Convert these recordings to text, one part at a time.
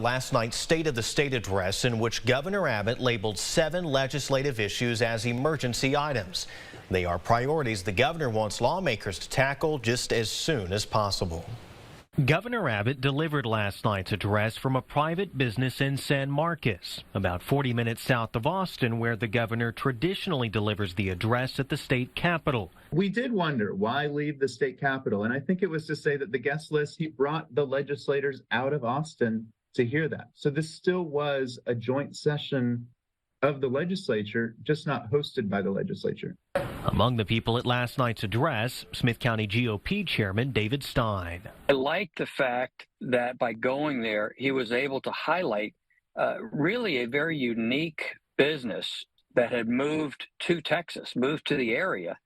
Last night's State of the State address, in which Governor Abbott labeled 7 legislative issues as emergency items. They are priorities the governor wants lawmakers to tackle just as soon as possible. Governor Abbott delivered last night's address from a private business in San Marcos, about 40 minutes south of Austin, where the governor traditionally delivers the address at the state capitol. We did wonder why leave the state capitol, and I think it was to say that the guest list, he brought the legislators out of Austin to hear that. So this still was a joint session of the legislature, just not hosted by the legislature. Among the people at last night's address, Smith County GOP Chairman David Stein. I like the fact that by going there, he was able to highlight really a very unique business that had moved to Texas, moved to the area,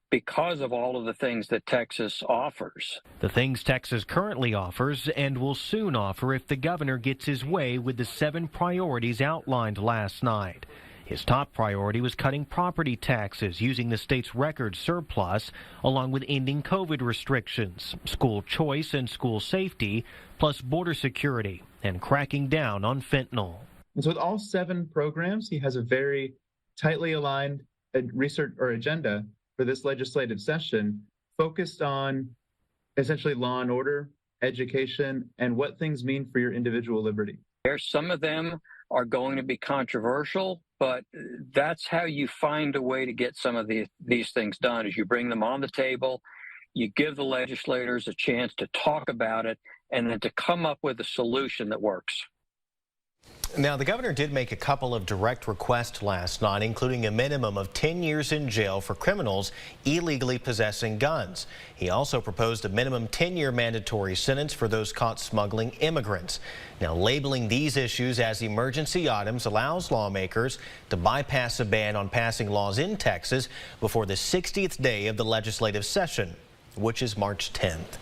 because of all of the things that Texas offers. The things Texas currently offers and will soon offer if the governor gets his way with the 7 priorities outlined last night. His top priority was cutting property taxes using the state's record surplus, along with ending COVID restrictions, school choice and school safety, plus border security and cracking down on fentanyl. And so with all 7 programs, he has a very tightly aligned research or agenda for this legislative session, focused on essentially law and order, education, and what things mean for your individual liberty. Some of them are going to be controversial, but that's how you find a way to get some of these things done, is you bring them on the table, you give the legislators a chance to talk about it, and then to come up with a solution that works. Now, the governor did make a couple of direct requests last night, including a minimum of 10 years in jail for criminals illegally possessing guns. He also proposed a minimum 10-year mandatory sentence for those caught smuggling immigrants. Now, labeling these issues as emergency items allows lawmakers to bypass a ban on passing laws in Texas before the 60th day of the legislative session, which is March 10th.